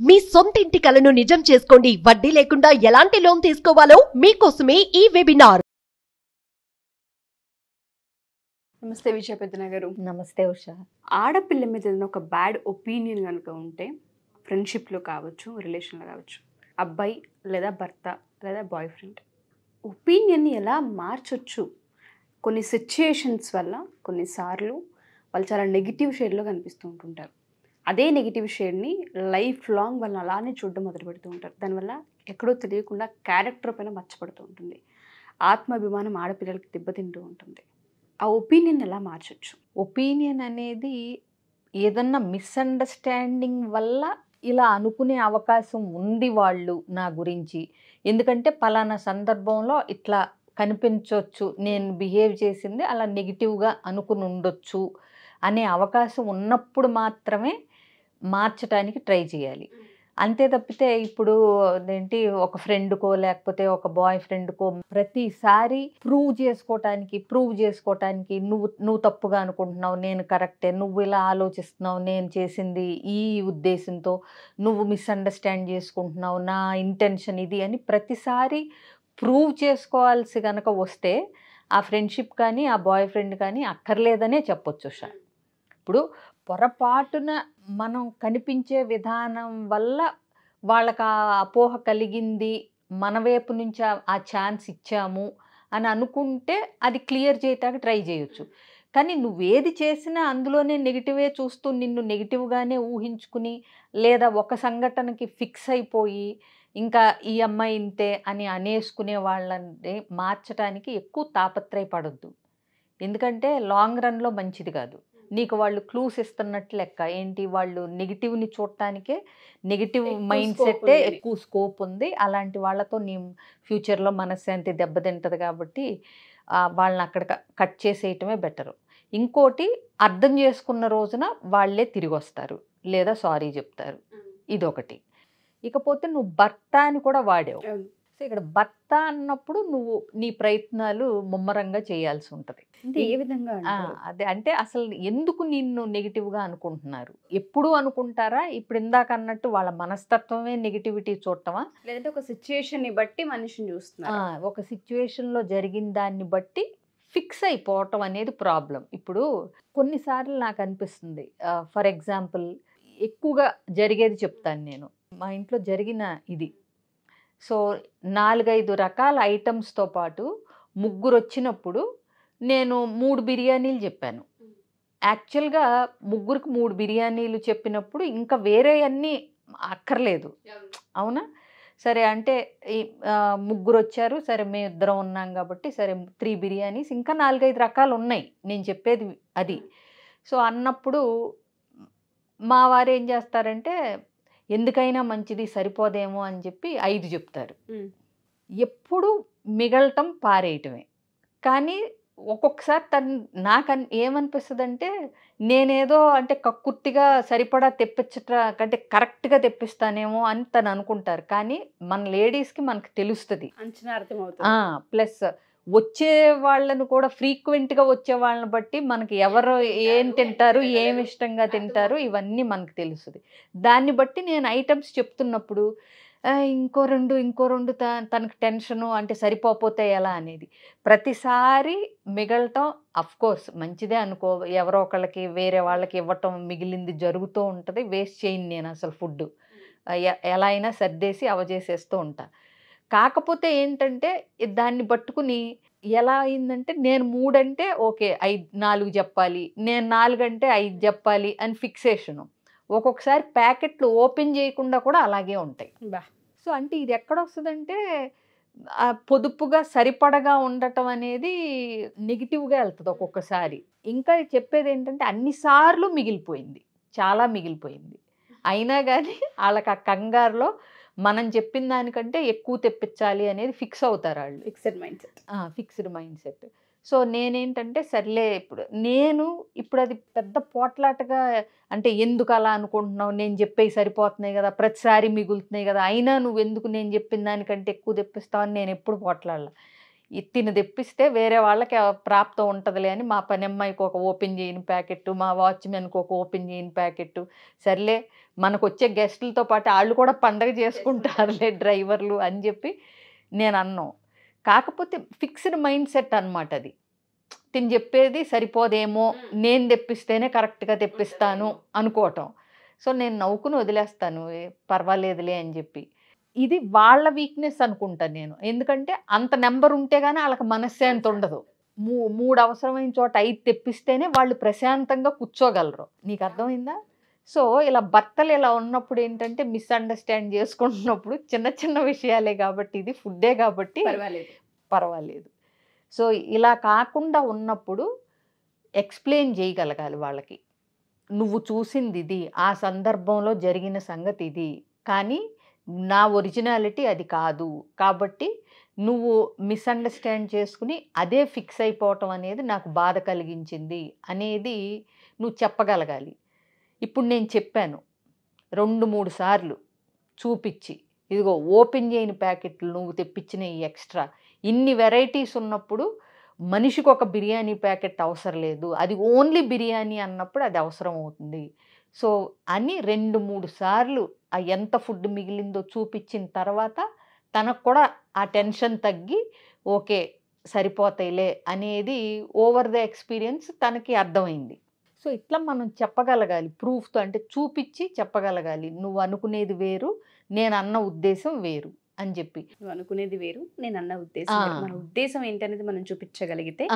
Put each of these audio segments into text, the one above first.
మీ సొంత ఇంటి కలను నిజం చేసుకోండి. వడ్డీ లేకుండా ఎలాంటి లోన్ తీసుకోవాలో మీకోసమే ఈ వెబినార్. నమస్తే విజయ పెద్దన గారు. నమస్తే ఉషా. ఆడపిల్ల మీద ఏదైనా ఒక బ్యాడ్ ఒపీనియన్ కనుక ఉంటే, ఫ్రెండ్షిప్లో కావచ్చు, రిలేషన్లో కావచ్చు, అబ్బాయి లేదా భర్త లేదా బాయ్ ఫ్రెండ్ ఒపీనియన్ని ఎలా మార్చొచ్చు? కొన్ని సిచ్యుయేషన్స్ వల్ల కొన్నిసార్లు వాళ్ళు చాలా నెగిటివ్ షేడ్లో కనిపిస్తూ ఉంటుంటారు. అదే నెగిటివ్ షేడ్ని లైఫ్ లాంగ్ వాళ్ళని అలానే చూడడం మొదలు పెడుతూ ఉంటారు. దానివల్ల ఎక్కడో తెలియకుండా క్యారెక్టర్ పైన మచ్చపడుతూ ఉంటుంది. ఆత్మాభిమానం ఆడపిల్లలకి దెబ్బతింటూ ఉంటుంది. ఆ ఒపీనియన్ ఎలా మార్చొచ్చు? ఒపీనియన్ అనేది ఏదన్నా మిస్అండర్స్టాండింగ్ వల్ల ఇలా అనుకునే అవకాశం ఉంది వాళ్ళు నా గురించి. ఎందుకంటే పలానా సందర్భంలో ఇట్లా కనిపించవచ్చు, నేను బిహేవ్ చేసింది అలా నెగిటివ్గా అనుకుని ఉండొచ్చు అనే అవకాశం ఉన్నప్పుడు మాత్రమే మార్చడానికి ట్రై చేయాలి. అంతే తప్పితే ఇప్పుడు ఏంటి ఒక ఫ్రెండ్కో లేకపోతే ఒక బాయ్ ఫ్రెండ్కో ప్రతిసారి ప్రూవ్ చేసుకోవటానికి నువ్వు తప్పుగా అనుకుంటున్నావు, నేను కరెక్టే, నువ్వు ఇలా ఆలోచిస్తున్నావు, నేను చేసింది ఈ ఉద్దేశంతో, నువ్వు మిస్అండర్స్టాండ్ చేసుకుంటున్నావు, నా ఇంటెన్షన్ ఇది అని ప్రతిసారి ప్రూవ్ చేసుకోవాల్సి కనుక వస్తే ఆ ఫ్రెండ్షిప్ కానీ ఆ బాయ్ ఫ్రెండ్ కానీ అక్కర్లేదనే చెప్పొచ్చు సార్. ఇప్పుడు పొరపాటున మనం కనిపించే విధానం వల్ల వాళ్ళకి ఆ అపోహ కలిగింది, మన వైపు నుంచి ఆ ఛాన్స్ ఇచ్చాము అని అనుకుంటే అది క్లియర్ చేయటానికి ట్రై చేయొచ్చు. కానీ నువ్వేది చేసినా అందులోనే నెగిటివే చూస్తూ నిన్ను నెగిటివ్గానే ఊహించుకుని లేదా ఒక సంఘటనకి ఫిక్స్ అయిపోయి ఇంకా ఈ అమ్మాయి ఇంతే అని అనేసుకునే వాళ్ళని మార్చడానికి ఎక్కువ తాపత్రయపడొద్దు. ఎందుకంటే లాంగ్ రన్లో మంచిది కాదు. నీకు వాళ్ళు క్లూస్ ఇస్తున్నట్లు లెక్క. ఏంటి, వాళ్ళు నెగిటివ్ని చూడటానికే నెగిటివ్ మైండ్ సెట్టే ఎక్కువ స్కోప్ ఉంది. అలాంటి వాళ్ళతో నీ ఫ్యూచర్లో మనశ్శాంతి దెబ్బతింటుంది. కాబట్టి వాళ్ళని అక్కడ కట్ చేసేయటమే బెటరు. ఇంకోటి, అర్థం చేసుకున్న రోజున వాళ్ళే తిరిగి వస్తారు లేదా సారీ చెప్తారు. ఇదొకటి. ఇకపోతే నువ్వు భర్త అని కూడా వాడావు. సో ఇక్కడ భర్త అన్నప్పుడు నువ్వు నీ ప్రయత్నాలు ముమ్మరంగా చేయాల్సి ఉంటుంది. ఏ విధంగా? అదే అంటే అసలు ఎందుకు నిన్ను నెగిటివ్గా అనుకుంటున్నారు? ఎప్పుడు అనుకుంటారా? ఇప్పుడు ఇందాక అన్నట్టు వాళ్ళ మనస్తత్వమే నెగిటివిటీ చూడటమా, లేదంటే ఒక సిచ్యుయేషన్ని బట్టి మనిషిని చూస్తున్నా? ఒక సిచ్యువేషన్లో జరిగిన దాన్ని బట్టి ఫిక్స్ అయిపోవటం అనేది ప్రాబ్లం. ఇప్పుడు కొన్నిసార్లు నాకు అనిపిస్తుంది, ఫర్ ఎగ్జాంపుల్ ఎక్కువగా జరిగేది చెప్తాను నేను. మా ఇంట్లో జరిగిన ఇది. సో 4-5 రకాల ఐటమ్స్తో పాటు 3 వచ్చినప్పుడు నేను 3 బిర్యానీలు చెప్పాను. యాక్చువల్గా 3కి 3 బిర్యానీలు చెప్పినప్పుడు ఇంకా వేరే అన్నీ అక్కర్లేదు, అవునా? సరే అంటే 3 వచ్చారు, సరే మేము ఇద్దరం ఉన్నాం కాబట్టి సరే 3 బిర్యానీస్, ఇంకా 4-5 రకాలు ఉన్నాయి నేను చెప్పేది అది. సో అన్నప్పుడు మా వారు ఏం చేస్తారంటే, ఎందుకైనా మంచిది సరిపోదేమో అని చెప్పి 5 చెప్తారు. ఎప్పుడు మిగలటం పారేయటమే. కానీ ఒక్కొక్కసారి నాకు ఏమనిపిస్తుంది అంటే, నేనేదో అంటే కక్కుర్తిగా సరిపడా తెప్పించట కంటే కరెక్ట్గా తెప్పిస్తానేమో అని తను అనుకుంటారు. కానీ మన లేడీస్కి మనకు తెలుస్తుంది, అంచనా అర్థమవుతుంది. ప్లస్ వచ్చే వాళ్ళను కూడా ఫ్రీక్వెంట్గా వచ్చే వాళ్ళని బట్టి మనకి ఎవరు ఏం తింటారు, ఏమి ఇష్టంగా తింటారు, ఇవన్నీ మనకు తెలుస్తుంది. దాన్ని బట్టి నేను ఐటమ్స్ చెప్తున్నప్పుడు ఇంకో రెండు తనకు టెన్షను, అంటే సరిపోతే ఎలా అనేది. ప్రతిసారి మిగలటం అఫ్కోర్స్ మంచిదే అనుకో, ఎవరో ఒకళ్ళకి వేరే వాళ్ళకి ఇవ్వటం మిగిలింది జరుగుతూ ఉంటుంది. వేస్ట్ చేయను నేను అసలు ఫుడ్, ఎలా అయినా సర్దేసి అవజేసేస్తూ ఉంటా. కాకపోతే ఏంటంటే దాన్ని పట్టుకుని ఎలా అయిందంటే, నేను 3 అంటే ఓకే 4 చెప్పాలి, నేను 4 అంటే 5 చెప్పాలి అని ఫిక్సేషను. ఒక్కొక్కసారి ప్యాకెట్లు ఓపెన్ చేయకుండా కూడా అలాగే ఉంటాయి. సో అంటే ఇది ఎక్కడొస్తుందంటే పొదుపుగా సరిపడగా ఉండటం అనేది నెగిటివ్గా వెళ్తుంది ఒక్కొక్కసారి. ఇంకా చెప్పేది ఏంటంటే, అన్నిసార్లు మిగిలిపోయింది, చాలా మిగిలిపోయింది, అయినా కానీ వాళ్ళకి ఆ కంగారులో మనం చెప్పిన దానికంటే ఎక్కువ తెప్పించాలి అనేది ఫిక్స్ అవుతారు వాళ్ళు. Fixed mind set. సో నేనేంటంటే సర్లే, ఇప్పుడు అది పెద్ద పోట్లాటగా, అంటే ఎందుకు అలా అనుకుంటున్నావు, నేను చెప్పేవి సరిపోతున్నాయి కదా, ప్రతిసారి మిగులుతున్నాయి కదా, అయినా నువ్వు ఎందుకు నేను చెప్పిన దానికంటే ఎక్కువ తెప్పిస్తావు అని నేను ఎప్పుడు పోట్లాడలా. తిని తెప్పిస్తే వేరే వాళ్ళకి ప్రాప్తం ఉంటుందిలే అని మా పని అమ్మాయికి ఒక ఓపెన్ చేయని ప్యాకెట్, మా వాచ్మెన్కి ఒక ఓపెన్ చేయని ప్యాకెట్, సర్లే మనకు వచ్చే గెస్టులతో పాటు వాళ్ళు కూడా పండగ చేసుకుంటారులే డ్రైవర్లు అని చెప్పి నేను అన్నాం. కాకపోతే ఫిక్స్డ్ మైండ్ సెట్ అనమాట అది. తిని చెప్పేది సరిపోదేమో, నేను తెప్పిస్తేనే కరెక్ట్గా తెప్పిస్తాను అనుకోవటం. సో నేను నవ్వుకుని వదిలేస్తాను, పర్వాలేదులే అని చెప్పి. ఇది వాళ్ళ వీక్నెస్ అనుకుంటాను నేను. ఎందుకంటే అంత నెంబర్ ఉంటే కానీ వాళ్ళకి మనశ్శాంతి ఉండదు. 3 అవసరమైన చోట 5 తెప్పిస్తేనే వాళ్ళు ప్రశాంతంగా కూర్చోగలరు. నీకు అర్థమైందా? సో ఇలా భర్తలు ఇలా ఉన్నప్పుడు ఏంటంటే మిస్అండర్స్టాండ్ చేసుకుంటున్నప్పుడు చిన్న చిన్న విషయాలే కాబట్టి, ఇది ఫుడ్డే కాబట్టి పర్వాలేదు. సో ఇలా కాకుండా ఉన్నప్పుడు ఎక్స్ప్లెయిన్ చేయగలగాలి వాళ్ళకి. నువ్వు చూసింది ఇది, ఆ సందర్భంలో జరిగిన సంగతి ఇది, కానీ నా ఒరిజినాలిటీ అది కాదు, కాబట్టి నువ్వు మిస్అండర్స్టాండ్ చేసుకుని అదే ఫిక్స్ అయిపోవటం అనేది నాకు బాధ కలిగించింది అనేది నువ్వు చెప్పగలగాలి. ఇప్పుడు నేను చెప్పాను 2-3 సార్లు చూపించి, ఇదిగో ఓపెన్ చేయని ప్యాకెట్లు నువ్వు తెప్పించిన ఈ ఎక్స్ట్రా, ఇన్ని వెరైటీస్ ఉన్నప్పుడు మనిషికి ఒక బిర్యానీ ప్యాకెట్ అవసరం లేదు, అది ఓన్లీ బిర్యానీ అన్నప్పుడు అది అవసరం అవుతుంది. సో అని 2-3 సార్లు ఆ ఎంత ఫుడ్ మిగిలిందో చూపించిన తర్వాత తనకు కూడా ఆ టెన్షన్ తగ్గి ఓకే సరిపోతాయిలే అనేది ఓవర్ ద ఎక్స్పీరియన్స్ తనకి అర్థమైంది. సో ఇట్లా మనం చెప్పగలగాలి ప్రూఫ్తో, అంటే చూపించి చెప్పగలగాలి. నువ్వు అనుకునేది వేరు, నేను అన్న ఉద్దేశం వేరు అని చెప్పి. నువ్వు అనుకునేది వేరు, నేను అన్న ఉద్దేశం వేరు. మన ఉద్దేశం ఏంటనేది మనం చూపించగలిగితే,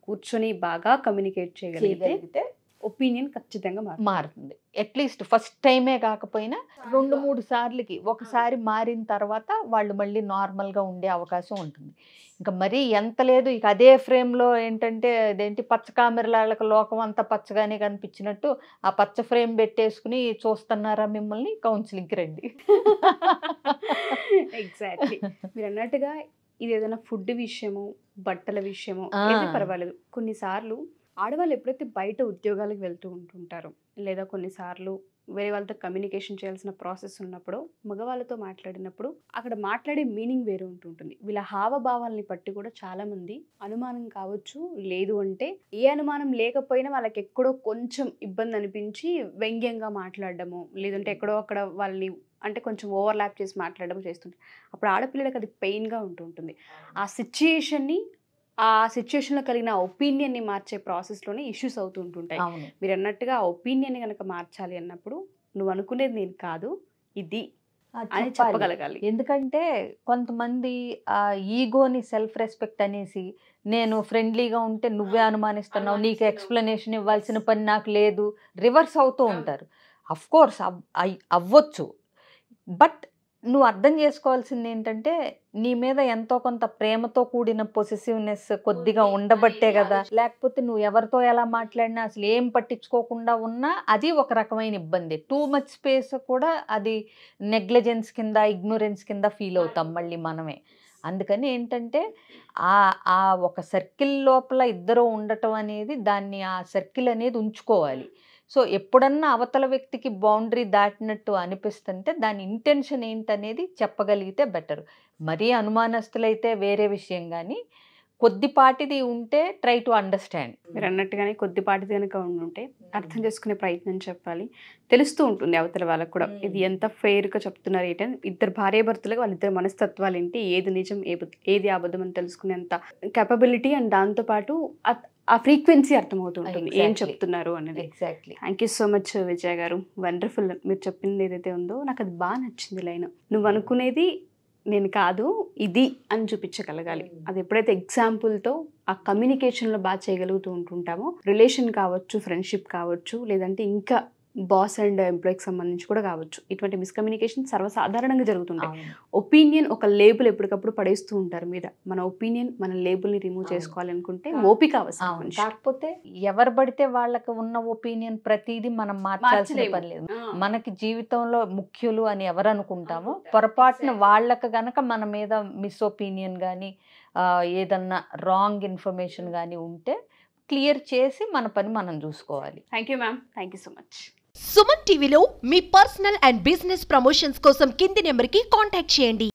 కూర్చొని బాగా కమ్యూనికేట్ చేయగలిగితే ఒపీనియన్ ఖచ్చితంగా మారుతుంది. అట్లీస్ట్ ఫస్ట్ టైమే కాకపోయినా 2-3 సార్లకి, ఒకసారి మారిన తర్వాత వాళ్ళు మళ్ళీ నార్మల్గా ఉండే అవకాశం ఉంటుంది. ఇంకా మరీ ఎంత లేదు, ఇక అదే ఫ్రేమ్లో ఏంటంటే అదేంటి పచ్చ కామెరలాళ్ళకి లోకం అంతా పచ్చగానే కనిపించినట్టు ఆ పచ్చ ఫ్రేమ్ పెట్టేసుకుని చూస్తున్నారా మిమ్మల్ని, కౌన్సిలింగ్కి రండి. ఎగ్జాక్ట్లీ మీరు అన్నట్టుగా ఇది ఏదైనా ఫుడ్ విషయము, బట్టల విషయము ఏది పర్వాలేదు. కొన్నిసార్లు ఆడవాళ్ళు ఎప్పుడైతే బయట ఉద్యోగాలకు వెళ్తూ ఉంటుంటారో, లేదా కొన్నిసార్లు వేరే వాళ్ళతో కమ్యూనికేషన్ చేయాల్సిన ప్రాసెస్ ఉన్నప్పుడు, మగవాళ్ళతో మాట్లాడినప్పుడు అక్కడ మాట్లాడే మీనింగ్ వేరే ఉంటుంటుంది. వీళ్ళ హావభావాలని బట్టి కూడా చాలామంది అనుమానం కావచ్చు, లేదు అంటే ఏ అనుమానం లేకపోయినా వాళ్ళకి ఎక్కడో కొంచెం ఇబ్బంది అనిపించి వ్యంగ్యంగా మాట్లాడడము, లేదంటే ఎక్కడో అక్కడ వాళ్ళని అంటే కొంచెం ఓవర్లాప్ చేసి మాట్లాడడం చేస్తుంటారు. అప్పుడు ఆడపిల్లలకు అది పెయిన్గా ఉంటుంటుంది. ఆ సిచ్యుయేషన్లో కలిగిన ఒపీనియన్ని మార్చే ప్రాసెస్లోనే ఇష్యూస్ అవుతూ ఉంటుంటాయి. మీరు అన్నట్టుగా ఆ ఒపీనియన్ని కనుక మార్చాలి అన్నప్పుడు నువ్వు అనుకునేది నేను కాదు ఇది అని చెప్పగలగాలి. ఎందుకంటే కొంతమంది ఆ ఈగోని, సెల్ఫ్ రెస్పెక్ట్ అనేసి నేను ఫ్రెండ్లీగా ఉంటే నువ్వే అనుమానిస్తున్నావు, నీకు ఎక్స్ప్లెనేషన్ ఇవ్వాల్సిన పని నాకు లేదు, రివర్స్ అవుతూ ఉంటారు. అఫ్ కోర్స్ అవ్వచ్చు, బట్ నువ్వు అర్థం చేసుకోవాల్సింది ఏంటంటే నీ మీద ఎంతో కొంత ప్రేమతో కూడిన పొసెసివ్నెస్ కొద్దిగా ఉండబట్టే కదా. లేకపోతే నువ్వు ఎవరితో ఎలా మాట్లాడినా అసలు ఏం పట్టించుకోకుండా ఉన్నా అది ఒక రకమైన ఇబ్బంది. టూ మచ్ స్పేస్ కూడా అది నెగ్లిజెన్స్ కింద, ఇగ్నోరెన్స్ కింద ఫీల్ అవుతాం మళ్ళీ మనమే. అందుకని ఏంటంటే ఆ ఒక సర్కిల్ లోపల ఇద్దరు ఉండటం అనేది, దాన్ని ఆ సర్కిల్ అనేది ఉంచుకోవాలి. సో ఎప్పుడన్నా అవతల వ్యక్తికి బౌండరీ దాటినట్టు అనిపిస్తుంటే దాని ఇంటెన్షన్ ఏంటనేది చెప్పగలిగితే బెటర్. మరీ అనుమానస్తులైతే వేరే విషయం, కానీ కొద్దిపాటిది ఉంటే ట్రై టు అండర్స్టాండ్. మీరు అన్నట్టుగానే కొద్దిపాటిది కనుక ఉంటే అర్థం చేసుకునే ప్రయత్నం చెప్పాలి. తెలుస్తూ ఉంటుంది అవతల వాళ్ళకు కూడా ఇది ఎంత ఫెయిర్గా చెప్తున్నారు ఏంటని. ఇద్దరు భార్యాభర్తలకు వాళ్ళిద్దరు మనస్తత్వాలు ఏంటి, ఏది నిజం ఏది అబద్ధం అని తెలుసుకునేంత కెపబిలిటీ అండ్ దాంతోపాటు ఆ ఫ్రీక్వెన్సీ అర్థమవుతూ ఉంటుంది ఏం చెప్తున్నారు అనేది. Exactly. Thank you so much Vijaya garu, wonderful. మీరు చెప్పింది ఏదైతే ఉందో నాకు అది బాగా నచ్చింది లైన్. నువ్వు అనుకునేది నేను కాదు ఇది అని చూపించగలగాలి. అది ఎప్పుడైతే ఎగ్జాంపుల్తో ఆ కమ్యూనికేషన్లో బాగా చేయగలుగుతూ ఉంటుంటామో, రిలేషన్ కావచ్చు, ఫ్రెండ్షిప్ కావచ్చు, లేదంటే ఇంకా బాస్ అండ్ ఎంప్లాయీకి సంబంధించి కూడా కావచ్చు, ఇటువంటి మిస్కమ్యూనికేషన్ సర్వసాధారణంగా జరుగుతుంటాయి. ఒపీనియన్ ఒక లేబుల్ ఎప్పటికప్పుడు పడేస్తూ ఉంటారు మీద. మన ఒపీనియన్, మన లేబుల్ని రిమూవ్ చేసుకోవాలనుకుంటే ఓపిక అవసరం. కాకపోతే ఎవరు పడితే వాళ్ళకి ఉన్న ఒపీనియన్ ప్రతిదీ మనం మార్చాల్సిన పని లేదు. మనకి జీవితంలో ముఖ్యులు అని ఎవరు అనుకుంటామో పొరపాటున వాళ్ళకి గనక మన మీద మిస్ ఒపీనియన్ కానీ ఏదన్నా రాంగ్ ఇన్ఫర్మేషన్ కానీ ఉంటే క్లియర్ చేసి మన పని మనం చూసుకోవాలి. Thank you ma'am, thank you so much. Suman టీవీలో మీ పర్సనల్ అండ్ బిజినెస్ ప్రమోషన్స్ కోసం కింది నెంబర్కి కాంటాక్ట్ చేయండి.